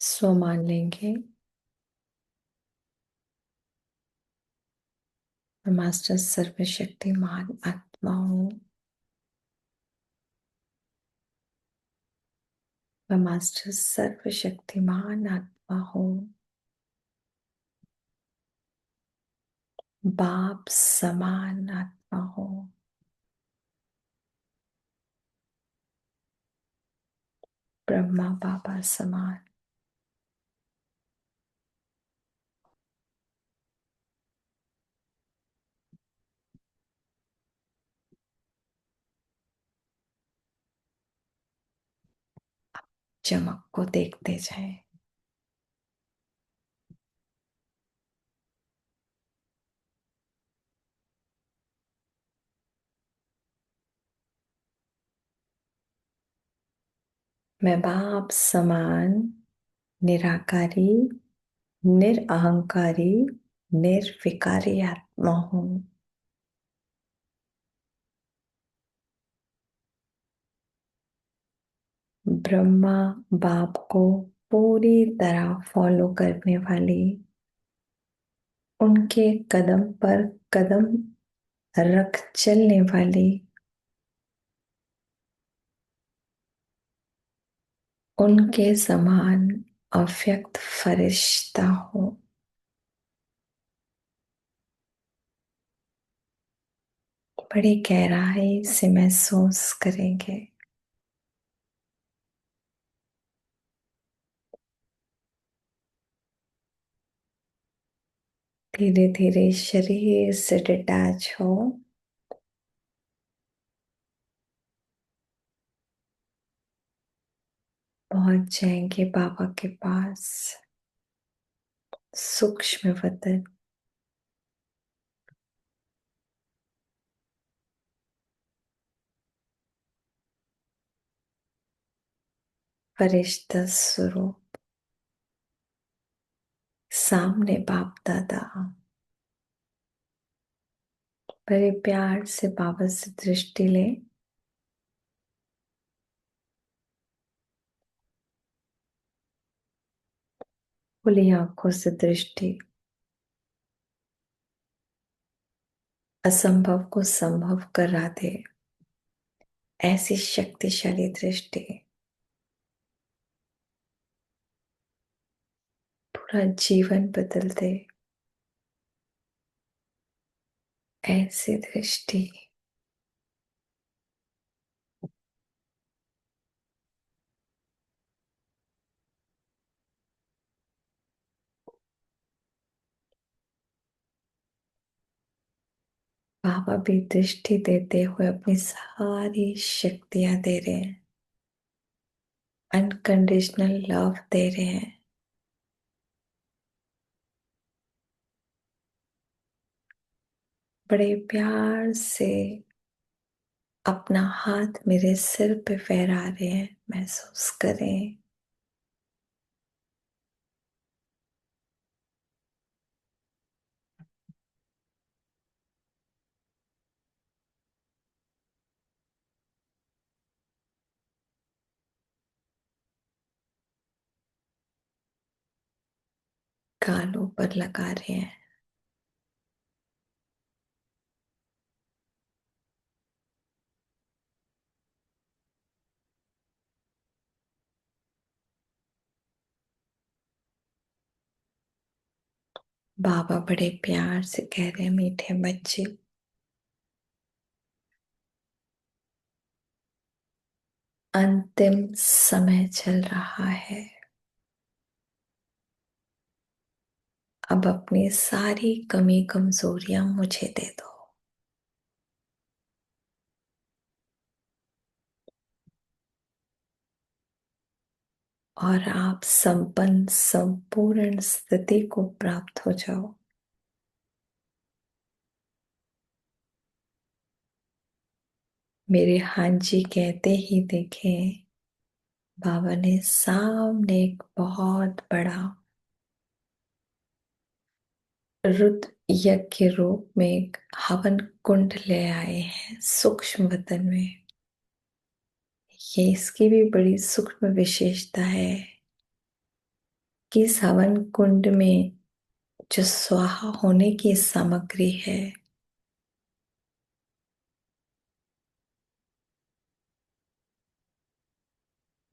स्व मान लेंगे। मैं मास्टर सर्वशक्तिमान आत्मा हूँ। मैं मास्टर सर्वशक्तिमान आत्मा हूँ। बाप समान आत्मा हूँ। ब्रह्मा बाबा समान। चमक को देखते जाएं। मैं बाप समान निराकारी निरअहंकारी निर्विकारी आत्मा हूँ। ब्रह्मा बाप को पूरी तरह फॉलो करने वाली, उनके कदम पर कदम रख चलने वाली, उनके समान अव्यक्त फरिश्ता हूँ। बड़ी गहराई से महसूस करेंगे। धीरे धीरे शरीर से डिटैच हो। पहुंच जाएंगे बाबा के पास। सूक्ष्म वतन, फरिश्ता स्वरूप, सामने बाप दादा। बड़े प्यार से बाबा से दृष्टि ले। खुली आंखों से दृष्टि। असंभव को संभव करा दे, ऐसी शक्तिशाली दृष्टि पूरा जीवन बदल दे। ऐसी दृष्टि बाबा भी दृष्टि देते हुए अपनी सारी शक्तियां दे रहे हैं। अनकंडीशनल लव दे रहे हैं। बड़े प्यार से अपना हाथ मेरे सिर पे फहरा रहे हैं। महसूस करें। गालों पर लगा रहे हैं। बाबा बड़े प्यार से कह रहे हैं, मीठे बच्चे, अंतिम समय चल रहा है। अब अपनी सारी कमी कमजोरियां मुझे दे दो। और आप संपन्न संपूर्ण स्थिति को प्राप्त हो जाओ। मेरे हाँ जी कहते ही देखें, बाबा ने सामने एक बहुत बड़ा रुद्र यज्ञ के रूप में एक हवन कुंड ले आए हैं सूक्ष्म वतन में। ये इसकी भी बड़ी सूक्ष्म विशेषता है। कि सावन कुंड में जो स्वाहा होने की सामग्री है,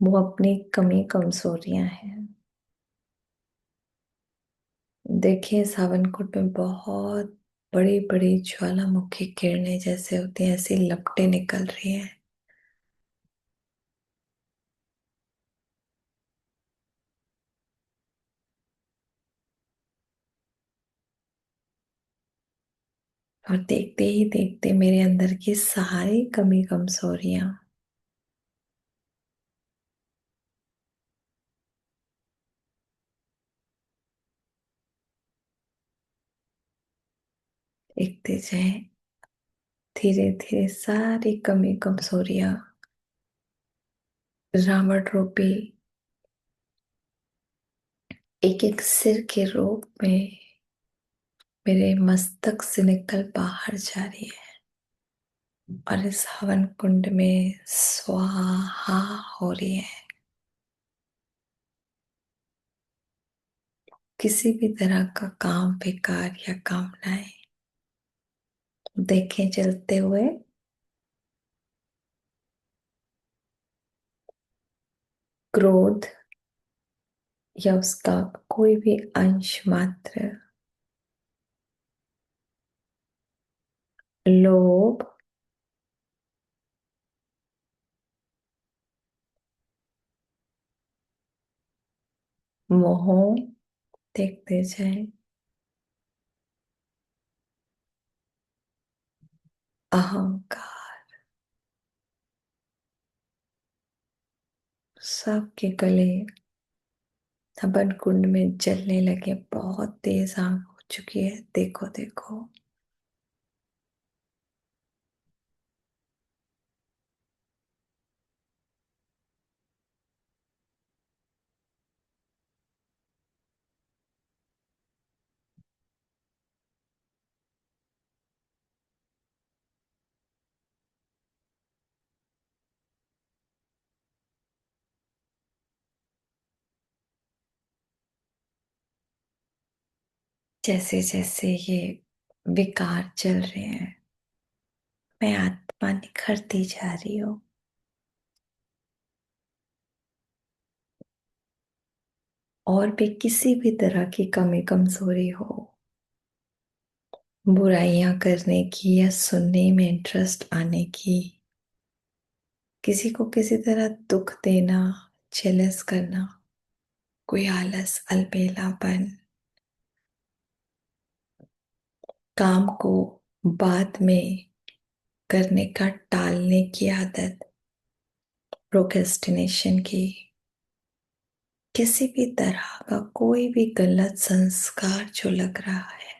वो अपनी कमी कमजोरियां हैं। देखिए, सावन कुंड में बहुत बड़ी बड़ी ज्वालामुखी किरणें जैसे होती हैं, ऐसी लपटें निकल रही हैं। और देखते ही देखते मेरे अंदर की सारी कमी कमजोरियां दिखते जाए। धीरे धीरे सारी कमी कमजोरियां रावण रूपी एक एक सिर के रूप में मेरे मस्तक से निकल बाहर जा रही है, और इस हवन कुंड में स्वाहा हो रही है। किसी भी तरह का काम बेकार या कामनाएं देखें चलते हुए, क्रोध या उसका कोई भी अंश मात्र, लोभ, मोह देखते जाए। अहंकार सबके गले हवन कुंड में जलने लगे, बहुत तेज आग हो चुकी है। देखो देखो, जैसे जैसे ये विकार चल रहे हैं, मैं आत्मा निखरती जा रही हूँ। और भी किसी भी तरह की कमी कमजोरी हो, बुराइयां करने की या सुनने में इंटरेस्ट आने की, किसी को किसी तरह दुख देना, जेलस करना, कोई आलस, अलबेलापन, काम को बाद में करने का टालने की आदत, प्रोक्रेस्टिनेशन की, किसी भी तरह का कोई भी गलत संस्कार जो लग रहा है,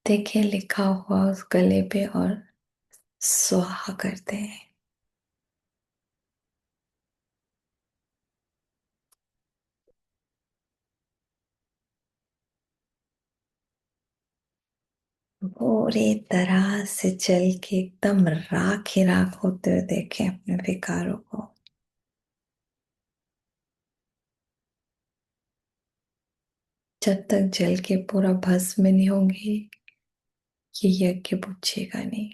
देखिए लिखा हुआ उस गले पे और स्वाहा करते हैं। पूरी तरह से जल के एकदम राख ही राख होते हुए देखें अपने विकारों को। जब तक जल के पूरा भस्म नहीं होंगे, ये यज्ञ बुझेगा नहीं।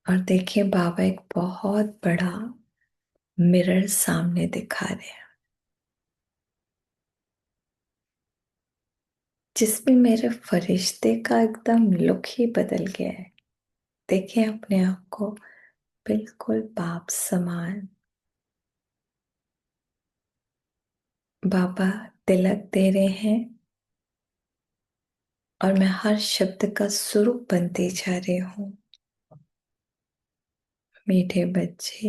और देखिए, बाबा एक बहुत बड़ा मिरर सामने दिखा रहे हैं, जिसमें मेरे फरिश्ते का एकदम लुक ही बदल गया है। देखिए अपने आप को बिल्कुल बाप समान। बाबा तिलक दे रहे हैं, और मैं हर शब्द का स्वरूप बनती जा रही हूँ। मीठे बच्चे,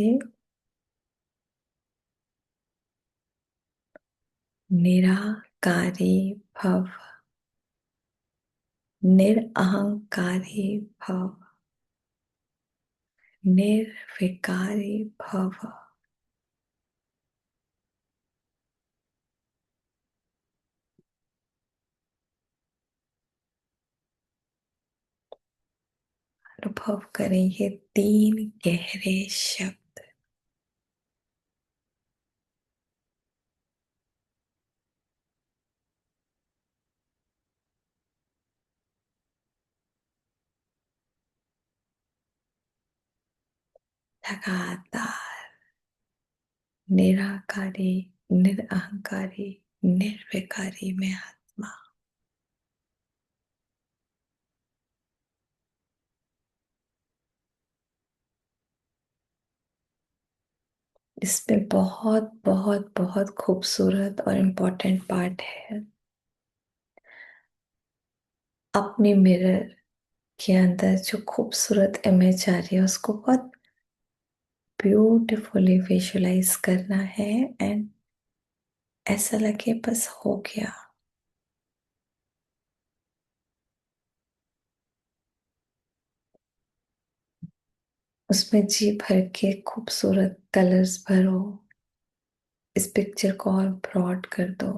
निराकारी भव, निरअहंकारी भव, निर्विकारी भव। अनुभव करें ये तीन गहरे शब्द। लगातार निराकारी, निरअहंकारी, निर्विकारी में आत्मा। इसमें बहुत बहुत बहुत खूबसूरत और इम्पोर्टेंट पार्ट है। अपने मिरर के अंदर जो खूबसूरत इमेज आ रही है उसको बहुत ब्यूटिफुली विजुलाइज करना है एंड ऐसा लगे बस हो गया। उसमें जी भर के खूबसूरत कलर्स भरो। इस पिक्चर को और ब्रॉड कर दो।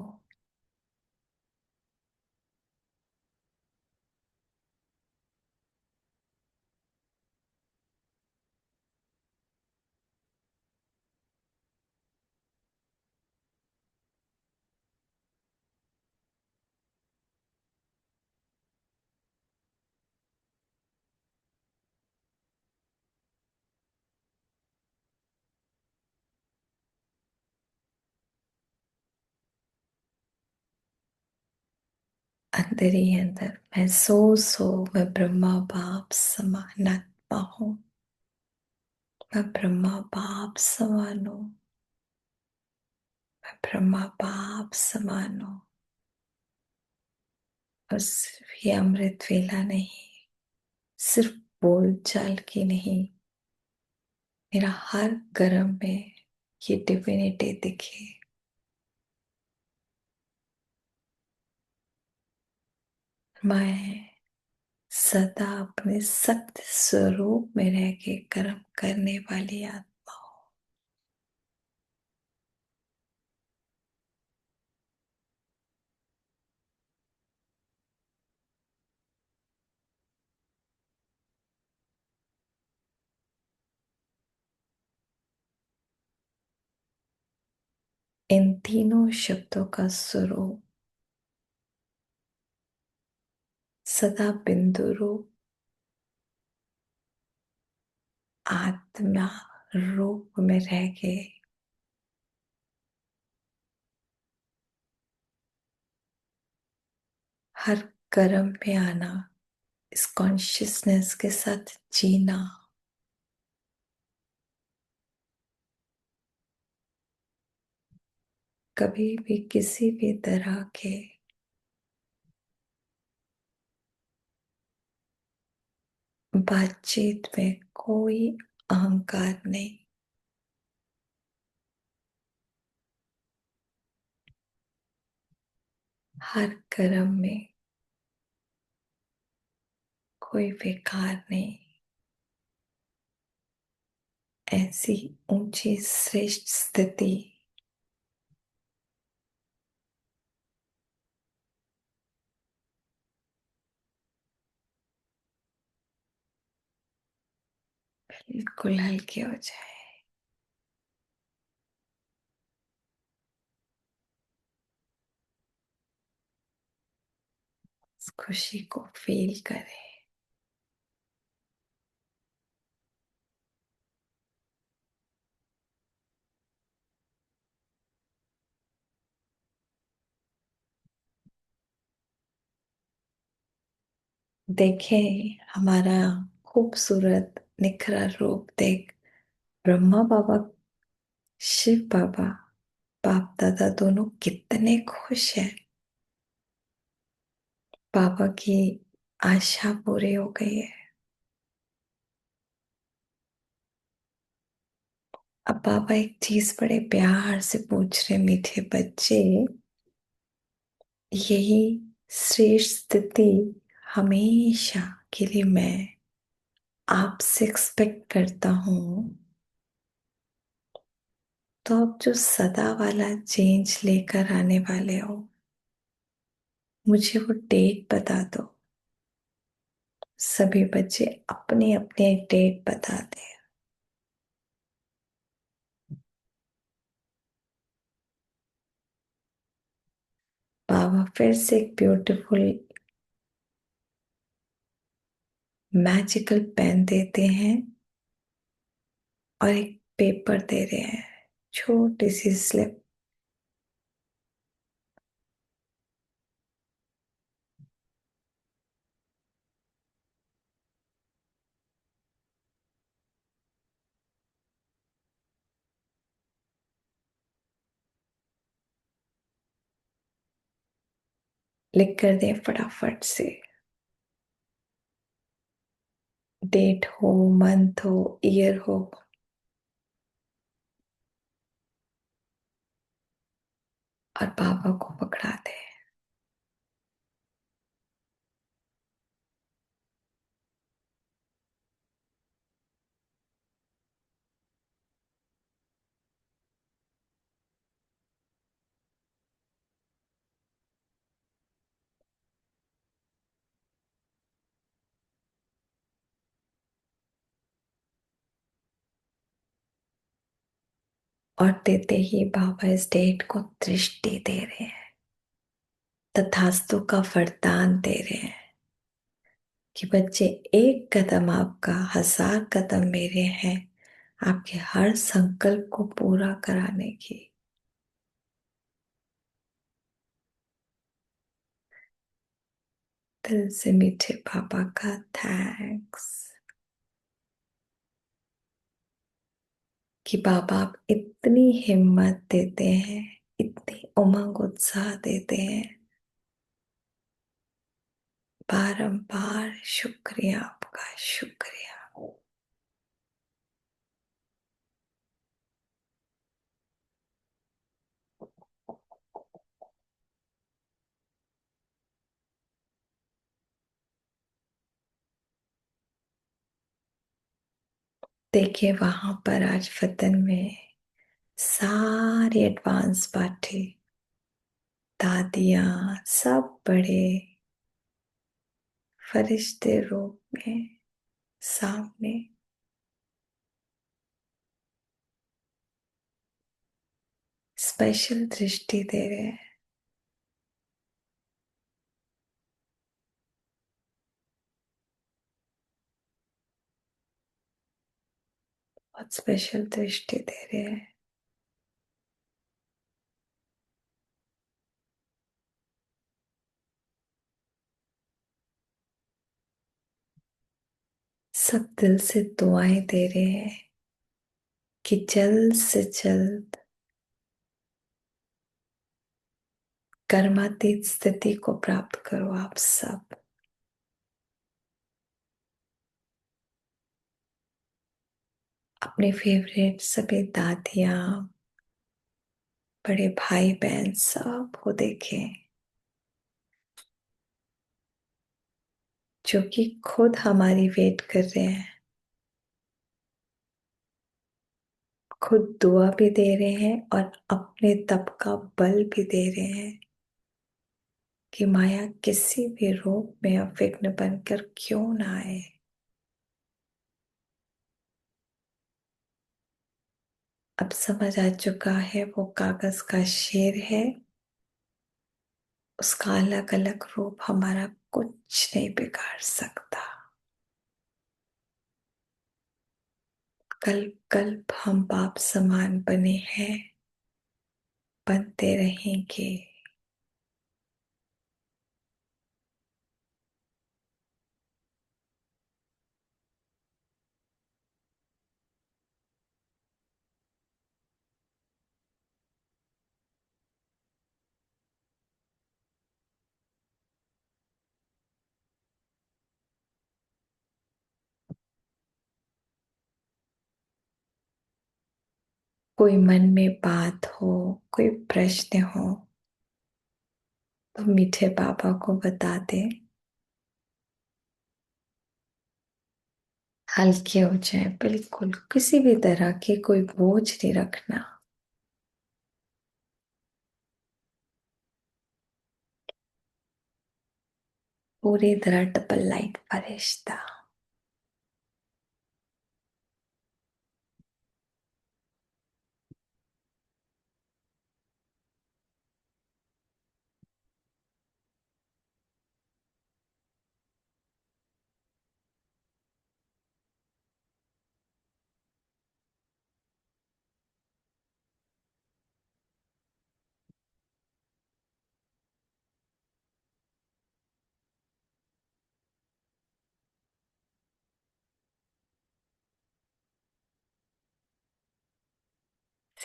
अंदर ही अंदर महसूस हो मैं ब्रह्मा बाप समान आत्मा हूँ। मैं ब्रह्मा बाप समान हूँ। मैं ब्रह्मा बाप समान हूँ। और सिर्फ ये अमृत वेला नहीं, सिर्फ बोल चाल की नहीं, मेरा हर कर्म में ये डिविनिटी दिखे। मैं सदा अपने सत्य स्वरूप में रह के कर्म करने वाली आत्मा हूँ। इन तीनों शब्दों का स्वरूप सदा बिंदु रूप आत्मा रूप में रह के हर कर्म में आना, इस कॉन्शियसनेस के साथ जीना। कभी भी किसी भी तरह के बातचीत में कोई अहंकार नहीं। हर कर्म में कोई विकार नहीं। ऐसी ऊंची श्रेष्ठ स्थिति बिल्कुल हल्की हो जाए। इस खुशी को फील करें। देखें हमारा खूबसूरत निखरा रूप देख ब्रह्मा बाबा, शिव बाबा, बाप दादा दोनों कितने खुश हैं। बाबा की आशा पूरी हो गई है। अब बाबा एक चीज बड़े प्यार से पूछ रहे, मीठे बच्चे, यही श्रेष्ठ स्थिति हमेशा के लिए मैं आपसे एक्सपेक्ट करता हूँ। तो अब जो सदा वाला चेंज लेकर आने वाले हो, मुझे वो डेट बता दो। सभी बच्चे अपनी अपनी डेट बताते हैं। बाबा फिर से एक ब्यूटीफुल मैजिकल पेन देते हैं और एक पेपर दे रहे हैं, छोटी सी स्लिप। लिख कर दें फटाफट से। डेट हो, मंथ हो, ईयर हो, और बाबा को पकड़ा दे। और देते ही बाबा इस डेट को दृष्टि दे रहे हैं, तथास्तु का वरदान दे रहे हैं कि बच्चे, एक कदम आपका, 1000 कदम मेरे हैं आपके हर संकल्प को पूरा कराने की। दिल से मीठे पापा का थैंक्स कि बाबा आप इतनी हिम्मत देते हैं, इतनी उमंग उत्साह देते हैं। बारंबार शुक्रिया आपका, शुक्रिया। देखिए वहां पर आज वतन में सारे एडवांस पार्टी, दादियां, सब बड़े फरिश्ते रूप में सामने स्पेशल दृष्टि दे रहे हैं। बहुत स्पेशल दृष्टि दे रहे हैं। सब दिल से दुआएं दे रहे हैं कि जल्द से जल्द कर्मातीत स्थिति को प्राप्त करो आप सब। अपने फेवरेट सभी दादियां, बड़े भाई बहन सब को देखें जो कि खुद हमारी वेट कर रहे हैं, खुद दुआ भी दे रहे हैं और अपने तप का बल भी दे रहे हैं कि माया किसी भी रूप में अविघ्न बनकर क्यों ना आए। अब समझ आ चुका है वो कागज का शेर है, उसका अलग अलग रूप हमारा कुछ नहीं बिगाड़ सकता। कल्प कल्प हम बाप समान बने हैं, बनते रहेंगे। कोई मन में बात हो, कोई प्रश्न हो, तो मीठे बाबा को बता दे, हल्के हो जाए। बिल्कुल किसी भी तरह की कोई बोझ नहीं रखना। पूरी तरह डबल लाइट फरिश्ता।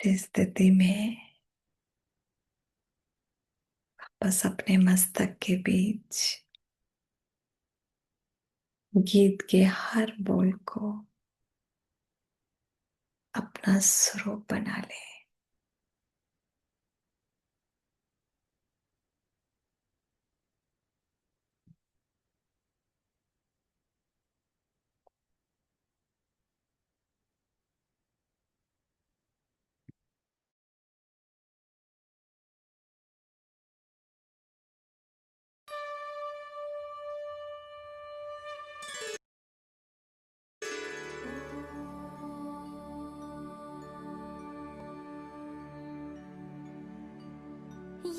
इस स्थिति में बस अपने मस्तक के बीच गीत के हर बोल को अपना स्वरूप बना ले।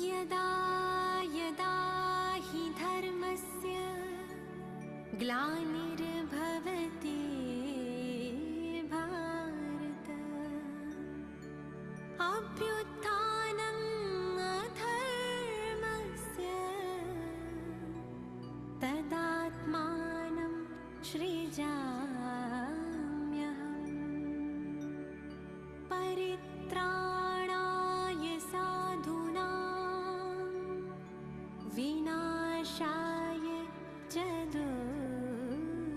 यदा यदा हि धर्मस्य ग्लानिर्भवति भारत, अभ्युत्थानम् अधर्मस्य तदात्मानं सृजाम्यहम्। परित्राणाय साधूनां विनाशाय च दुष्कृताम्।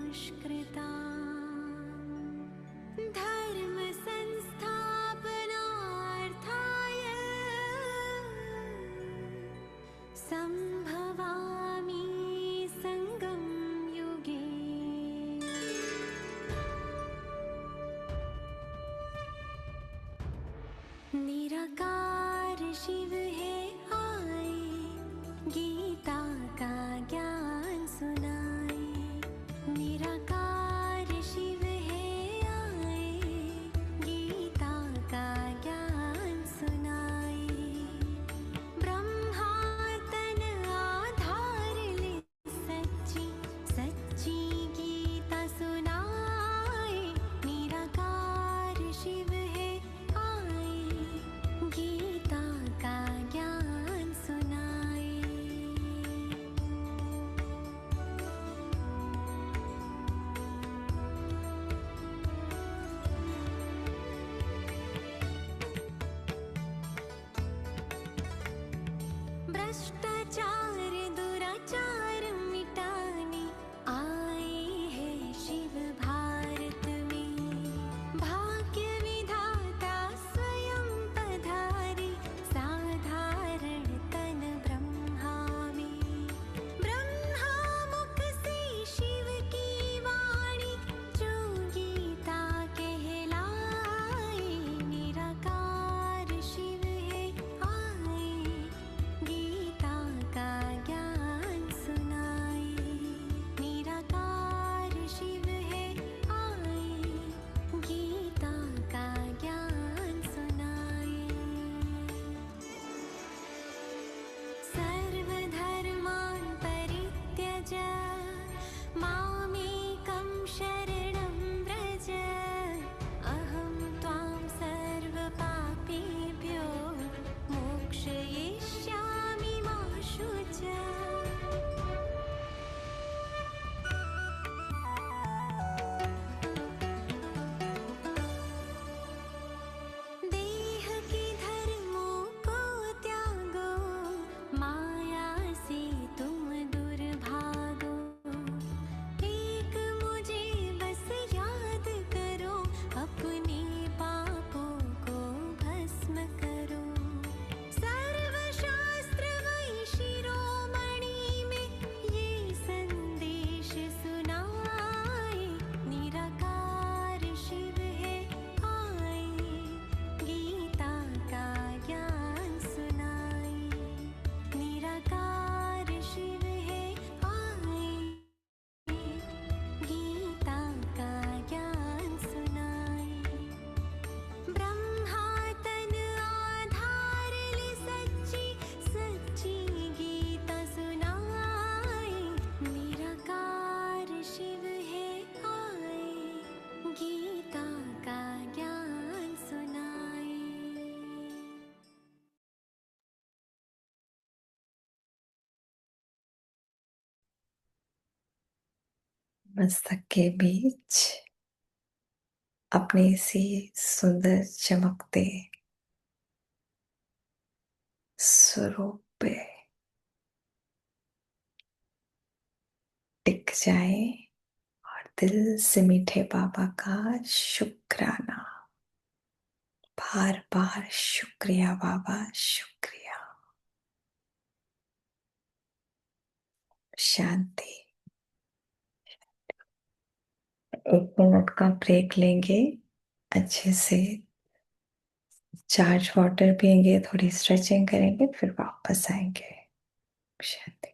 मस्तक के बीच अपने इसी सुंदर चमकते स्वरूप पे टिक जाए और दिल से मीठे बाबा का शुक्राना, बार बार शुक्रिया बाबा, शुक्रिया। शांति। 1 मिनट का ब्रेक लेंगे, अच्छे से चार्ज वाटर पियेंगे, थोड़ी स्ट्रेचिंग करेंगे, फिर वापस आएंगे। शांति।